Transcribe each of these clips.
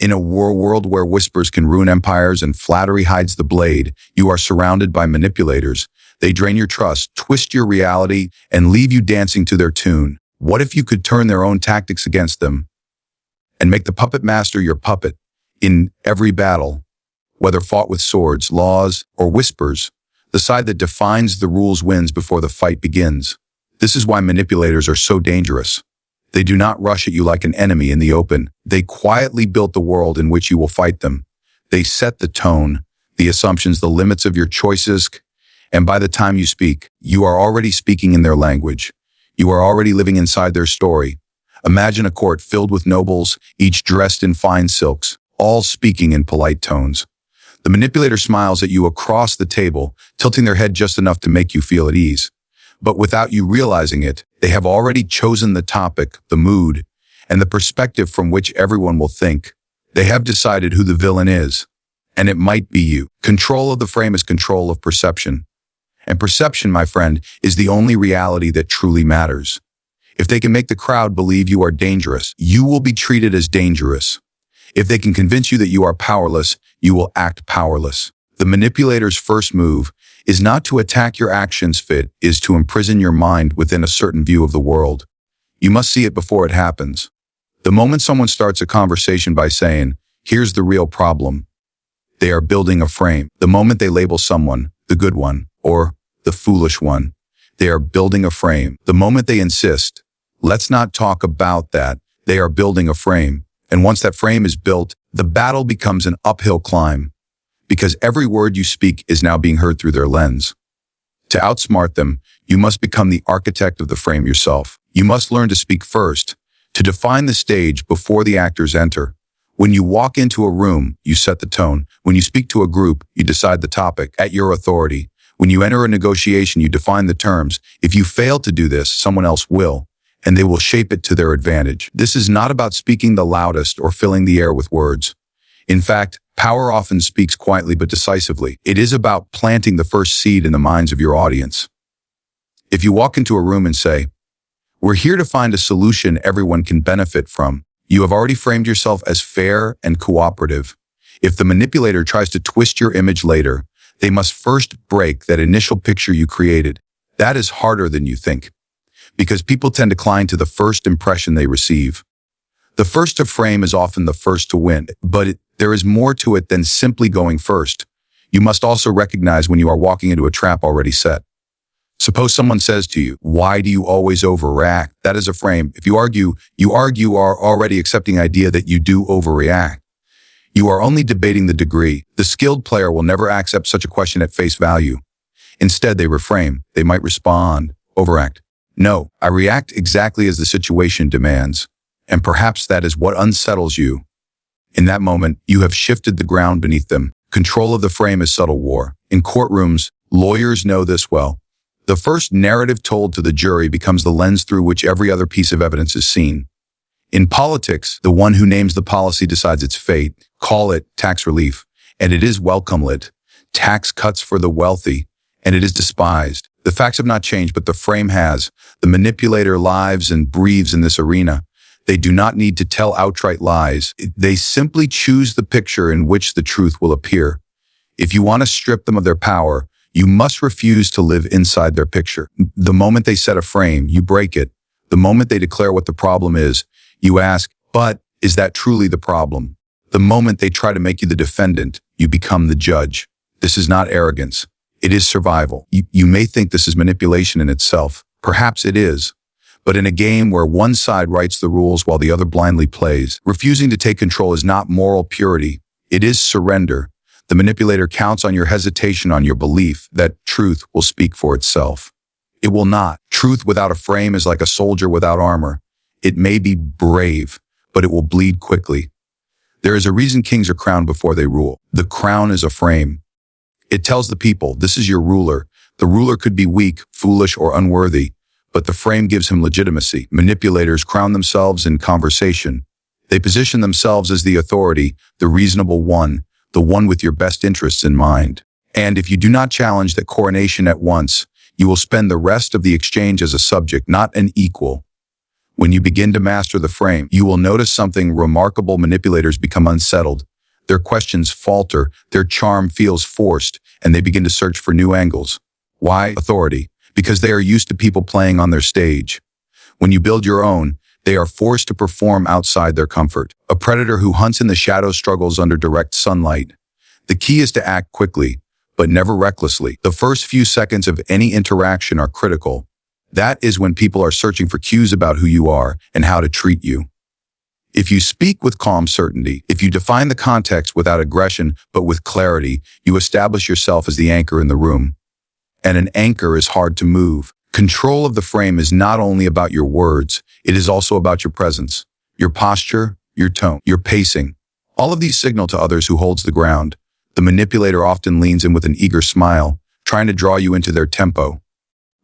In a world where whispers can ruin empires and flattery hides the blade, you are surrounded by manipulators. They drain your trust, twist your reality, and leave you dancing to their tune. What if you could turn their own tactics against them and make the puppet master your puppet in every battle, whether fought with swords, laws, or whispers? The side that defines the rules wins before the fight begins. This is why manipulators are so dangerous. They do not rush at you like an enemy in the open. They quietly build the world in which you will fight them. They set the tone, the assumptions, the limits of your choices, and by the time you speak, you are already speaking in their language. You are already living inside their story. Imagine a court filled with nobles, each dressed in fine silks, all speaking in polite tones. The manipulator smiles at you across the table, tilting their head just enough to make you feel at ease. But without you realizing it, they have already chosen the topic, the mood, and the perspective from which everyone will think. They have decided who the villain is, and it might be you. Control of the frame is control of perception. And perception, my friend, is the only reality that truly matters. If they can make the crowd believe you are dangerous, you will be treated as dangerous. If they can convince you that you are powerless, you will act powerless. The manipulator's first move is not to attack your actions, it is to imprison your mind within a certain view of the world. You must see it before it happens. The moment someone starts a conversation by saying, "Here's the real problem," they are building a frame. The moment they label someone, the good one, or the foolish one, they are building a frame. The moment they insist, "Let's not talk about that," they are building a frame. And once that frame is built, the battle becomes an uphill climb, because every word you speak is now being heard through their lens. To outsmart them, you must become the architect of the frame yourself. You must learn to speak first, to define the stage before the actors enter. When you walk into a room, you set the tone. When you speak to a group, you decide the topic at your authority. When you enter a negotiation, you define the terms. If you fail to do this, someone else will, and they will shape it to their advantage. This is not about speaking the loudest or filling the air with words. In fact, power often speaks quietly but decisively. It is about planting the first seed in the minds of your audience. If you walk into a room and say, "We're here to find a solution everyone can benefit from," you have already framed yourself as fair and cooperative. If the manipulator tries to twist your image later, they must first break that initial picture you created. That is harder than you think, because people tend to cling to the first impression they receive. The first to frame is often the first to win, but there is more to it than simply going first. You must also recognize when you are walking into a trap already set. Suppose someone says to you, "Why do you always overreact?" That is a frame. If you argue are already accepting the idea that you do overreact. You are only debating the degree. The skilled player will never accept such a question at face value. Instead, they reframe. They might respond, "Overact. No, I react exactly as the situation demands." And perhaps that is what unsettles you. In that moment, you have shifted the ground beneath them. Control of the frame is subtle war. In courtrooms, lawyers know this well. The first narrative told to the jury becomes the lens through which every other piece of evidence is seen. In politics, the one who names the policy decides its fate. Call it tax relief, and it is welcomed. Tax cuts for the wealthy, and it is despised. The facts have not changed, but the frame has. The manipulator lives and breathes in this arena. They do not need to tell outright lies. They simply choose the picture in which the truth will appear. If you want to strip them of their power, you must refuse to live inside their picture. The moment they set a frame, you break it. The moment they declare what the problem is, you ask, "But is that truly the problem?" The moment they try to make you the defendant, you become the judge. This is not arrogance. It is survival. You may think this is manipulation in itself. Perhaps it is. But in a game where one side writes the rules while the other blindly plays, refusing to take control is not moral purity. It is surrender. The manipulator counts on your hesitation, on your belief that truth will speak for itself. It will not. Truth without a frame is like a soldier without armor. It may be brave, but it will bleed quickly. There is a reason kings are crowned before they rule. The crown is a frame. It tells the people, this is your ruler. The ruler could be weak, foolish, or unworthy, but the frame gives him legitimacy. Manipulators crown themselves in conversation. They position themselves as the authority, the reasonable one, the one with your best interests in mind. And if you do not challenge that coronation at once, you will spend the rest of the exchange as a subject, not an equal. When you begin to master the frame, you will notice something remarkable. Manipulators become unsettled. Their questions falter, their charm feels forced, and they begin to search for new angles. Why? Authority. Because they are used to people playing on their stage. When you build your own, they are forced to perform outside their comfort. A predator who hunts in the shadows struggles under direct sunlight. The key is to act quickly, but never recklessly. The first few seconds of any interaction are critical. That is when people are searching for cues about who you are and how to treat you. If you speak with calm certainty, if you define the context without aggression but with clarity, you establish yourself as the anchor in the room. And an anchor is hard to move. Control of the frame is not only about your words, it is also about your presence, your posture, your tone, your pacing. All of these signal to others who holds the ground. The manipulator often leans in with an eager smile, trying to draw you into their tempo.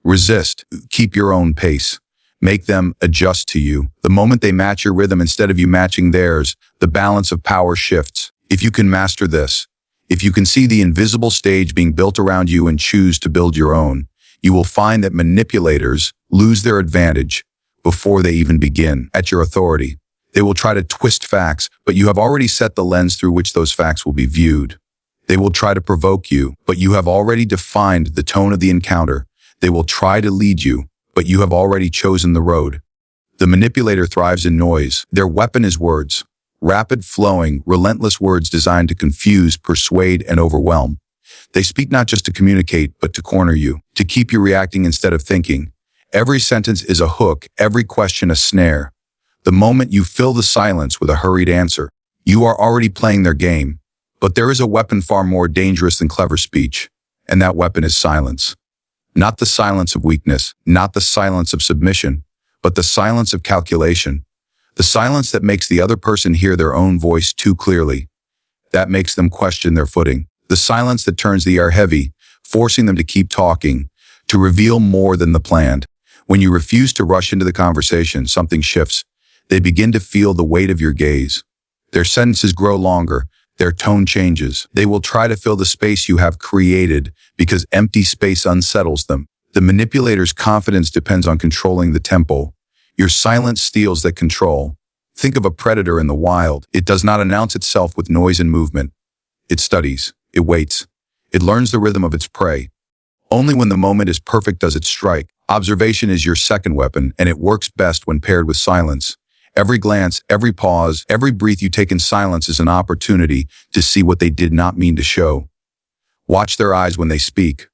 Resist. Keep your own pace. Make them adjust to you. The moment they match your rhythm instead of you matching theirs, the balance of power shifts. If you can master this, if you can see the invisible stage being built around you and choose to build your own, you will find that manipulators lose their advantage before they even begin at your authority. They will try to twist facts, but you have already set the lens through which those facts will be viewed. They will try to provoke you, but you have already defined the tone of the encounter. They will try to lead you, but you have already chosen the road. The manipulator thrives in noise. Their weapon is words. Rapid, flowing, relentless words designed to confuse, persuade, and overwhelm. They speak not just to communicate, but to corner you, to keep you reacting instead of thinking. Every sentence is a hook, every question a snare. The moment you fill the silence with a hurried answer, you are already playing their game. But there is a weapon far more dangerous than clever speech, and that weapon is silence. Not the silence of weakness, not the silence of submission, but the silence of calculation. The silence that makes the other person hear their own voice too clearly. That makes them question their footing. The silence that turns the air heavy, forcing them to keep talking, to reveal more than the planned. When you refuse to rush into the conversation, something shifts. They begin to feel the weight of your gaze. Their sentences grow longer. Their tone changes. They will try to fill the space you have created because empty space unsettles them. The manipulator's confidence depends on controlling the tempo. Your silence steals that control. Think of a predator in the wild. It does not announce itself with noise and movement. It studies. It waits. It learns the rhythm of its prey. Only when the moment is perfect does it strike. Observation is your second weapon, and it works best when paired with silence. Every glance, every pause, every breath you take in silence is an opportunity to see what they did not mean to show. Watch their eyes when they speak.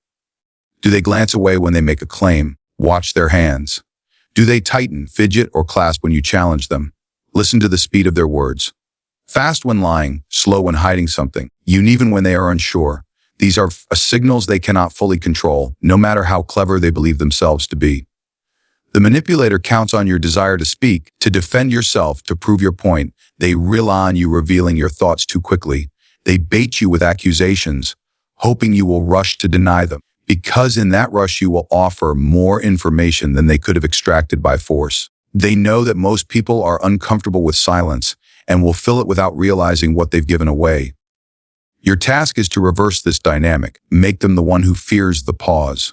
Do they glance away when they make a claim? Watch their hands. Do they tighten, fidget, or clasp when you challenge them? Listen to the speed of their words. Fast when lying, slow when hiding something, even when they are unsure. These are signals they cannot fully control, no matter how clever they believe themselves to be. The manipulator counts on your desire to speak, to defend yourself, to prove your point. They rely on you revealing your thoughts too quickly. They bait you with accusations, hoping you will rush to deny them, because in that rush you will offer more information than they could have extracted by force. They know that most people are uncomfortable with silence and will fill it without realizing what they've given away. Your task is to reverse this dynamic. Make them the one who fears the pause.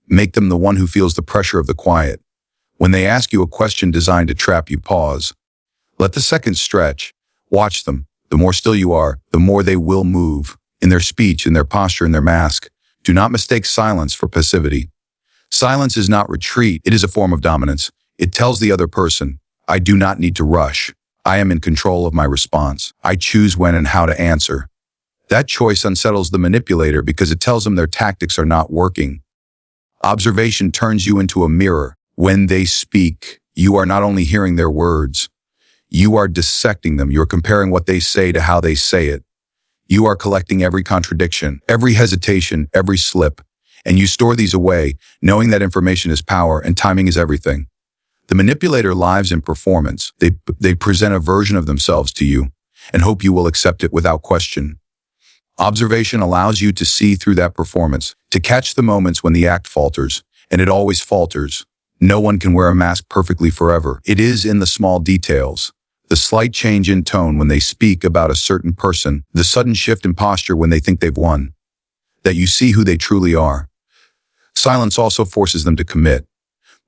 Make them the one who feels the pressure of the quiet. When they ask you a question designed to trap you, pause. Let the seconds stretch. Watch them. The more still you are, the more they will move. In their speech, in their posture, in their mask. Do not mistake silence for passivity. Silence is not retreat. It is a form of dominance. It tells the other person, I do not need to rush. I am in control of my response. I choose when and how to answer. That choice unsettles the manipulator because it tells them their tactics are not working. Observation turns you into a mirror. When they speak, you are not only hearing their words, you are dissecting them. You're comparing what they say to how they say it. You are collecting every contradiction, every hesitation, every slip, and you store these away, knowing that information is power and timing is everything. The manipulator lives in performance. They present a version of themselves to you and hope you will accept it without question. Observation allows you to see through that performance, to catch the moments when the act falters, and it always falters. No one can wear a mask perfectly forever. It is in the small details, the slight change in tone when they speak about a certain person, the sudden shift in posture when they think they've won, that you see who they truly are. Silence also forces them to commit.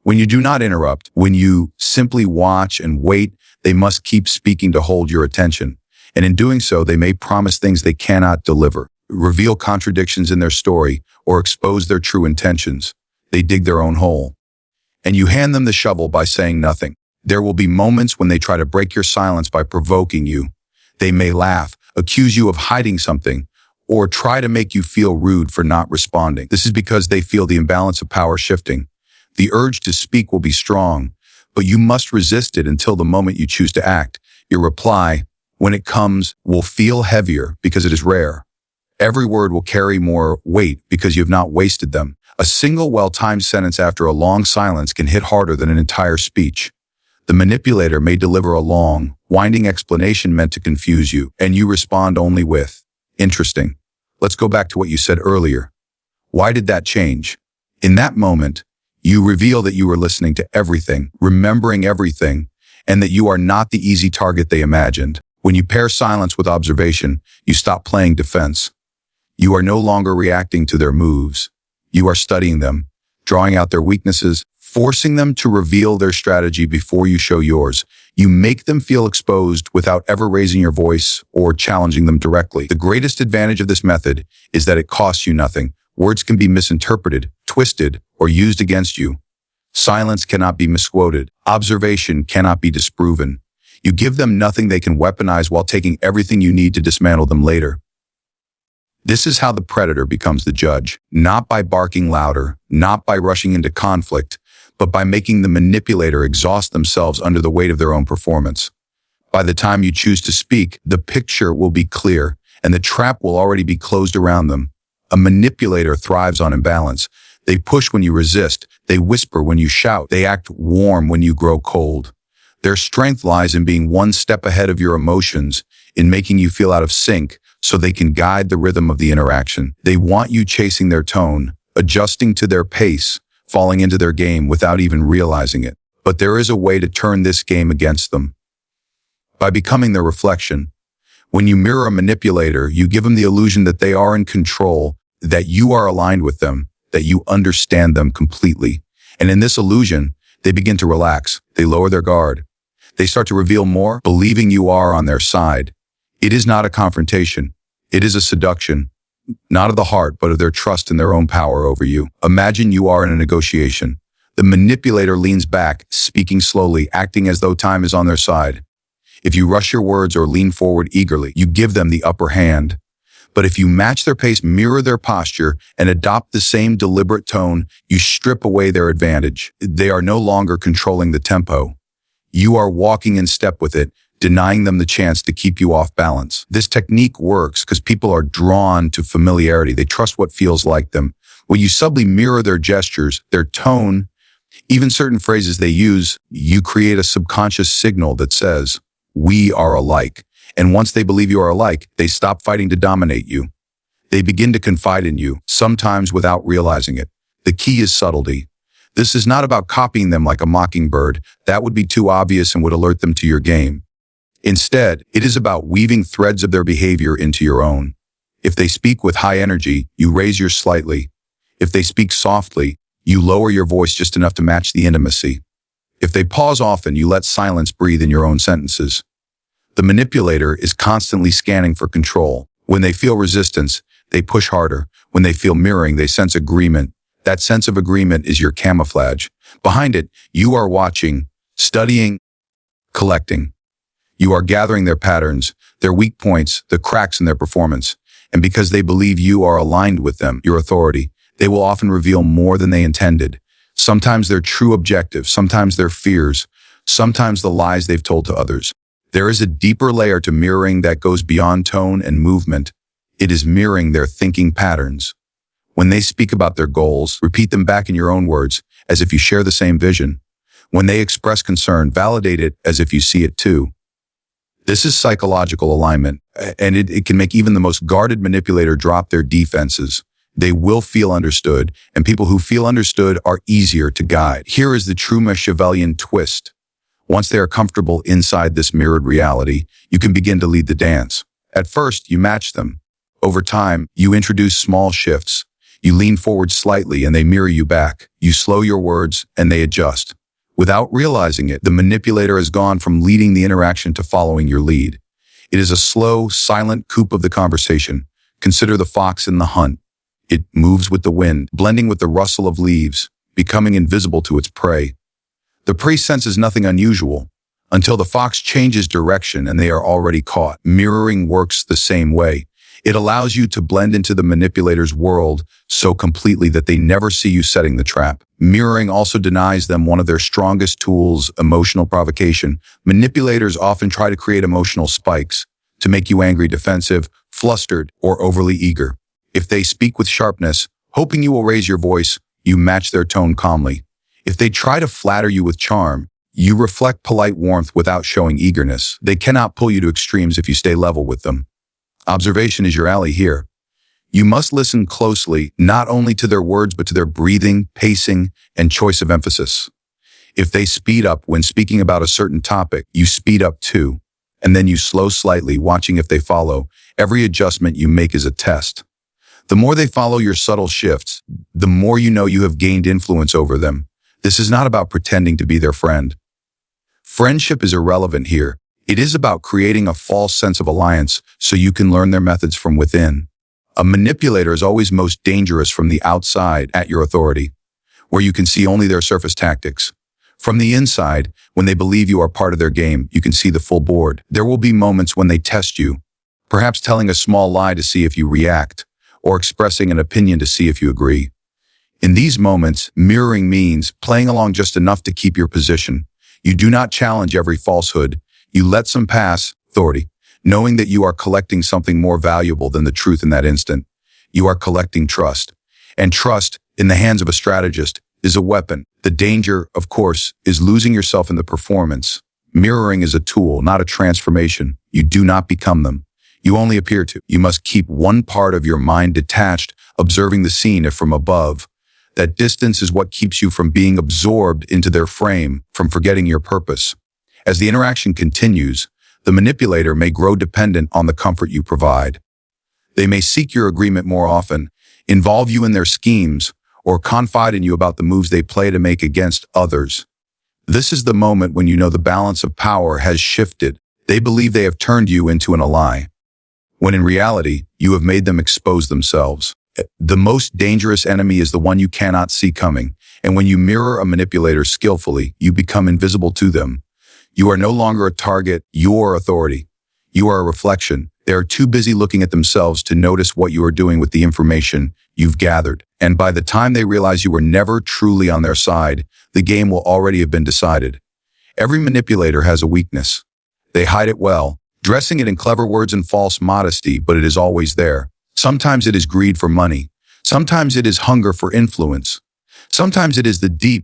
When you do not interrupt, when you simply watch and wait, they must keep speaking to hold your attention. And in doing so, they may promise things they cannot deliver, reveal contradictions in their story, or expose their true intentions. They dig their own hole. And you hand them the shovel by saying nothing. There will be moments when they try to break your silence by provoking you. They may laugh, accuse you of hiding something, or try to make you feel rude for not responding. This is because they feel the imbalance of power shifting. The urge to speak will be strong, but you must resist it until the moment you choose to act. Your reply, when it comes, will feel heavier because it is rare. Every word will carry more weight because you have not wasted them. A single well-timed sentence after a long silence can hit harder than an entire speech. The manipulator may deliver a long, winding explanation meant to confuse you, and you respond only with, "Interesting. Let's go back to what you said earlier. Why did that change?" In that moment, you reveal that you were listening to everything, remembering everything, and that you are not the easy target they imagined. When you pair silence with observation, you stop playing defense. You are no longer reacting to their moves. You are studying them, drawing out their weaknesses, forcing them to reveal their strategy before you show yours. You make them feel exposed without ever raising your voice or challenging them directly. The greatest advantage of this method is that it costs you nothing. Words can be misinterpreted, twisted, or used against you. Silence cannot be misquoted. Observation cannot be disproven. You give them nothing they can weaponize while taking everything you need to dismantle them later. This is how the predator becomes the judge, not by barking louder, not by rushing into conflict, but by making the manipulator exhaust themselves under the weight of their own performance. By the time you choose to speak, the picture will be clear, and the trap will already be closed around them. A manipulator thrives on imbalance. They push when you resist, they whisper when you shout, they act warm when you grow cold. Their strength lies in being one step ahead of your emotions, in making you feel out of sync, so they can guide the rhythm of the interaction. They want you chasing their tone, adjusting to their pace, falling into their game without even realizing it. But there is a way to turn this game against them. By becoming their reflection. When you mirror a manipulator, you give them the illusion that they are in control, that you are aligned with them, that you understand them completely. And in this illusion, they begin to relax. They lower their guard. They start to reveal more, believing you are on their side. It is not a confrontation. It is a seduction, not of the heart, but of their trust in their own power over you. Imagine you are in a negotiation. The manipulator leans back, speaking slowly, acting as though time is on their side. If you rush your words or lean forward eagerly, you give them the upper hand. But if you match their pace, mirror their posture, and adopt the same deliberate tone, you strip away their advantage. They are no longer controlling the tempo. You are walking in step with it, denying them the chance to keep you off balance. This technique works because people are drawn to familiarity. They trust what feels like them. When you subtly mirror their gestures, their tone, even certain phrases they use, you create a subconscious signal that says, "We are alike." And once they believe you are alike, they stop fighting to dominate you. They begin to confide in you, sometimes without realizing it. The key is subtlety. This is not about copying them like a mockingbird. That would be too obvious and would alert them to your game. Instead, it is about weaving threads of their behavior into your own. If they speak with high energy, you raise yours slightly. If they speak softly, you lower your voice just enough to match the intimacy. If they pause often, you let silence breathe in your own sentences. The manipulator is constantly scanning for control. When they feel resistance, they push harder. When they feel mirroring, they sense agreement. That sense of agreement is your camouflage. Behind it, you are watching, studying, collecting. You are gathering their patterns, their weak points, the cracks in their performance. And because they believe you are aligned with them, your authority, they will often reveal more than they intended. Sometimes their true objectives, sometimes their fears, sometimes the lies they've told to others. There is a deeper layer to mirroring that goes beyond tone and movement. It is mirroring their thinking patterns. When they speak about their goals, repeat them back in your own words, as if you share the same vision. When they express concern, validate it as if you see it too. This is psychological alignment, and it can make even the most guarded manipulator drop their defenses. They will feel understood, and people who feel understood are easier to guide. Here is the true Machiavellian twist. Once they are comfortable inside this mirrored reality, you can begin to lead the dance. At first, you match them. Over time, you introduce small shifts. You lean forward slightly and they mirror you back. You slow your words and they adjust. Without realizing it, the manipulator has gone from leading the interaction to following your lead. It is a slow, silent coup of the conversation. Consider the fox in the hunt. It moves with the wind, blending with the rustle of leaves, becoming invisible to its prey. The prey senses nothing unusual until the fox changes direction and they are already caught. Mirroring works the same way. It allows you to blend into the manipulator's world so completely that they never see you setting the trap. Mirroring also denies them one of their strongest tools, emotional provocation. Manipulators often try to create emotional spikes to make you angry, defensive, flustered, or overly eager. If they speak with sharpness, hoping you will raise your voice, you match their tone calmly. If they try to flatter you with charm, you reflect polite warmth without showing eagerness. They cannot pull you to extremes if you stay level with them. Observation is your ally here. You must listen closely, not only to their words, but to their breathing, pacing, and choice of emphasis. If they speed up when speaking about a certain topic, you speed up too. And then you slow slightly, watching if they follow. Every adjustment you make is a test. The more they follow your subtle shifts, the more you know you have gained influence over them. This is not about pretending to be their friend. Friendship is irrelevant here. It is about creating a false sense of alliance so you can learn their methods from within. A manipulator is always most dangerous from the outside at your authority, where you can see only their surface tactics. From the inside, when they believe you are part of their game, you can see the full board. There will be moments when they test you, perhaps telling a small lie to see if you react, or expressing an opinion to see if you agree. In these moments, mirroring means playing along just enough to keep your position. You do not challenge every falsehood. You let some pass, authority, knowing that you are collecting something more valuable than the truth in that instant. You are collecting trust. And trust, in the hands of a strategist, is a weapon. The danger, of course, is losing yourself in the performance. Mirroring is a tool, not a transformation. You do not become them. You only appear to. You must keep one part of your mind detached, observing the scene if from above. That distance is what keeps you from being absorbed into their frame, from forgetting your purpose. As the interaction continues, the manipulator may grow dependent on the comfort you provide. They may seek your agreement more often, involve you in their schemes, or confide in you about the moves they play to make against others. This is the moment when you know the balance of power has shifted. They believe they have turned you into an ally, when in reality, you have made them expose themselves. The most dangerous enemy is the one you cannot see coming, and when you mirror a manipulator skillfully, you become invisible to them. You are no longer a target, you are authority. You are a reflection. They are too busy looking at themselves to notice what you are doing with the information you've gathered. And by the time they realize you were never truly on their side, the game will already have been decided. Every manipulator has a weakness. They hide it well, dressing it in clever words and false modesty, but it is always there. Sometimes it is greed for money. Sometimes it is hunger for influence. Sometimes it is the deep,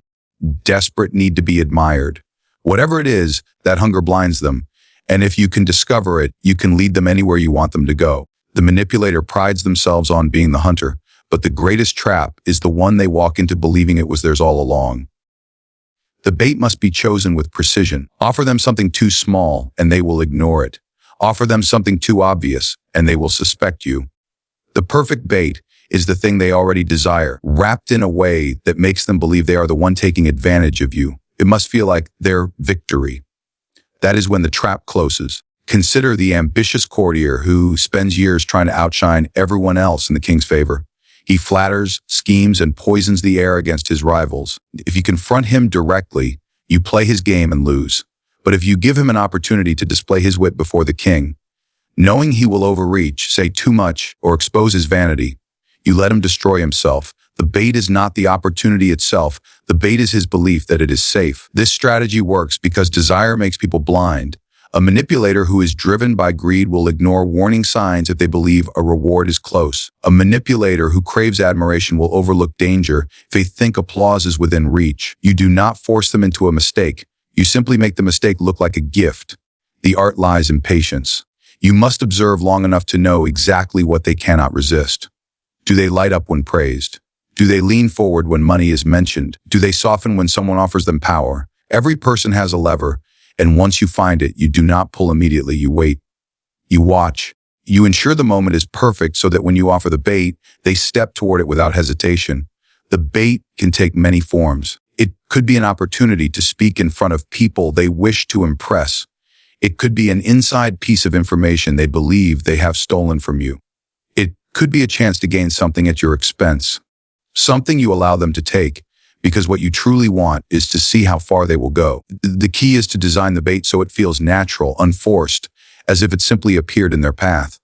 desperate need to be admired. Whatever it is, that hunger blinds them. And if you can discover it, you can lead them anywhere you want them to go. The manipulator prides themselves on being the hunter, but the greatest trap is the one they walk into believing it was theirs all along. The bait must be chosen with precision. Offer them something too small, and they will ignore it. Offer them something too obvious, and they will suspect you. The perfect bait is the thing they already desire, wrapped in a way that makes them believe they are the one taking advantage of you. It must feel like their victory. That is when the trap closes. Consider the ambitious courtier who spends years trying to outshine everyone else in the king's favor. He flatters, schemes, and poisons the air against his rivals. If you confront him directly, you play his game and lose. But if you give him an opportunity to display his wit before the king, knowing he will overreach, say too much, or expose his vanity, you let him destroy himself. The bait is not the opportunity itself. The bait is his belief that it is safe. This strategy works because desire makes people blind. A manipulator who is driven by greed will ignore warning signs if they believe a reward is close. A manipulator who craves admiration will overlook danger if they think applause is within reach. You do not force them into a mistake. You simply make the mistake look like a gift. The art lies in patience. You must observe long enough to know exactly what they cannot resist. Do they light up when praised? Do they lean forward when money is mentioned? Do they soften when someone offers them power? Every person has a lever, and once you find it, you do not pull immediately. You wait. You watch. You ensure the moment is perfect so that when you offer the bait, they step toward it without hesitation. The bait can take many forms. It could be an opportunity to speak in front of people they wish to impress. It could be an inside piece of information they believe they have stolen from you. It could be a chance to gain something at your expense. Something you allow them to take, because what you truly want is to see how far they will go. The key is to design the bait so it feels natural, unforced, as if it simply appeared in their path.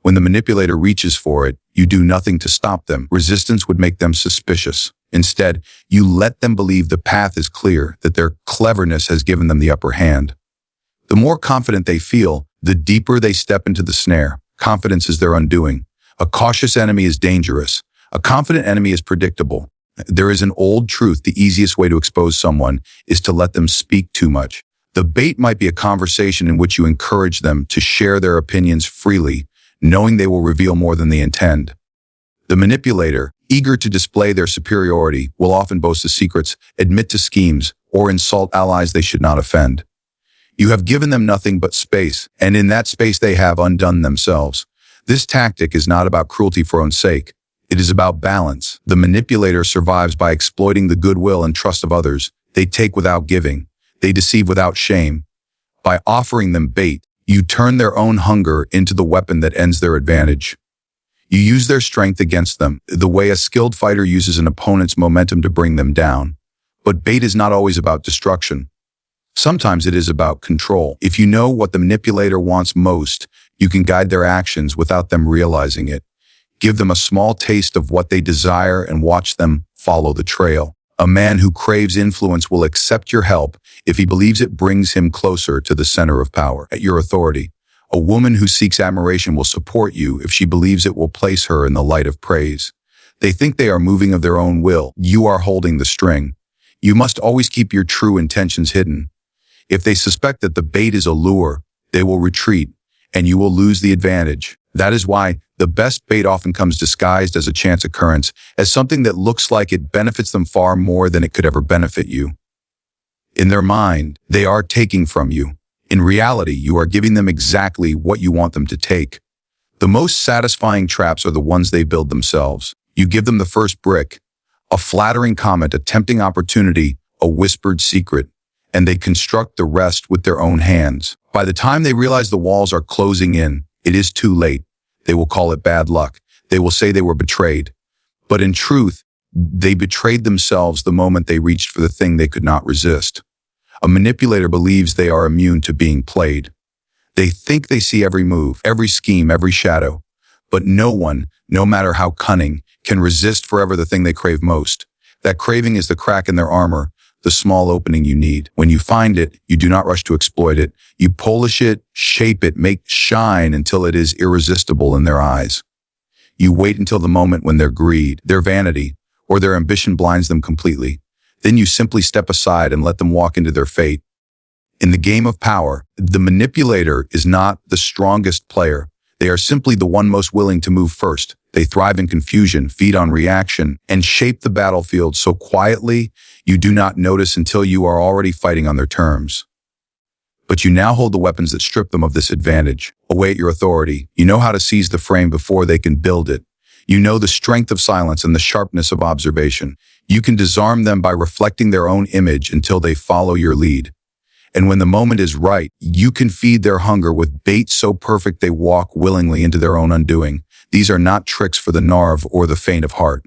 When the manipulator reaches for it, you do nothing to stop them. Resistance would make them suspicious. Instead, you let them believe the path is clear, that their cleverness has given them the upper hand. The more confident they feel, the deeper they step into the snare. Confidence is their undoing. A cautious enemy is dangerous. A confident enemy is predictable. There is an old truth: the easiest way to expose someone is to let them speak too much. The bait might be a conversation in which you encourage them to share their opinions freely, knowing they will reveal more than they intend. The manipulator, eager to display their superiority, will often boast the secrets, admit to schemes, or insult allies they should not offend. You have given them nothing but space, and in that space they have undone themselves. This tactic is not about cruelty for own sake. It is about balance. The manipulator survives by exploiting the goodwill and trust of others. They take without giving. They deceive without shame. By offering them bait, you turn their own hunger into the weapon that ends their advantage. You use their strength against them, the way a skilled fighter uses an opponent's momentum to bring them down. But bait is not always about destruction. Sometimes it is about control. If you know what the manipulator wants most, you can guide their actions without them realizing it. Give them a small taste of what they desire and watch them follow the trail. A man who craves influence will accept your help if he believes it brings him closer to the center of power, at your authority. A woman who seeks admiration will support you if she believes it will place her in the light of praise. They think they are moving of their own will. You are holding the string. You must always keep your true intentions hidden. If they suspect that the bait is a lure, they will retreat, and you will lose the advantage. That is why the best bait often comes disguised as a chance occurrence, as something that looks like it benefits them far more than it could ever benefit you. In their mind, they are taking from you. In reality, you are giving them exactly what you want them to take. The most satisfying traps are the ones they build themselves. You give them the first brick, a flattering comment, a tempting opportunity, a whispered secret, and they construct the rest with their own hands. By the time they realize the walls are closing in, it is too late. They will call it bad luck. They will say they were betrayed. But in truth, they betrayed themselves the moment they reached for the thing they could not resist. A manipulator believes they are immune to being played. They think they see every move, every scheme, every shadow. But no one, no matter how cunning, can resist forever the thing they crave most. That craving is the crack in their armor, the small opening you need. When you find it, you do not rush to exploit it. You polish it, shape it, make it shine until it is irresistible in their eyes. You wait until the moment when their greed, their vanity, or their ambition blinds them completely. Then you simply step aside and let them walk into their fate. In the game of power, the manipulator is not the strongest player. They are simply the one most willing to move first. They thrive in confusion, feed on reaction, and shape the battlefield so quietly you do not notice until you are already fighting on their terms. But you now hold the weapons that strip them of this advantage. Away at your authority, you know how to seize the frame before they can build it. You know the strength of silence and the sharpness of observation. You can disarm them by reflecting their own image until they follow your lead. And when the moment is right, you can feed their hunger with bait so perfect they walk willingly into their own undoing. These are not tricks for the narve or the faint of heart.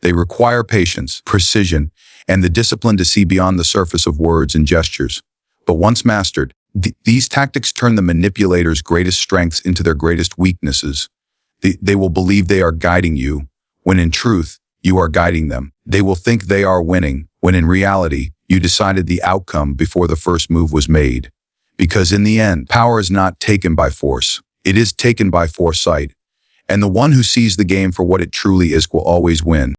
They require patience, precision, and the discipline to see beyond the surface of words and gestures. But once mastered, these tactics turn the manipulator's greatest strengths into their greatest weaknesses. They will believe they are guiding you, when in truth, you are guiding them. They will think they are winning, when in reality, you decided the outcome before the first move was made. Because in the end, power is not taken by force. It is taken by foresight. And the one who sees the game for what it truly is will always win.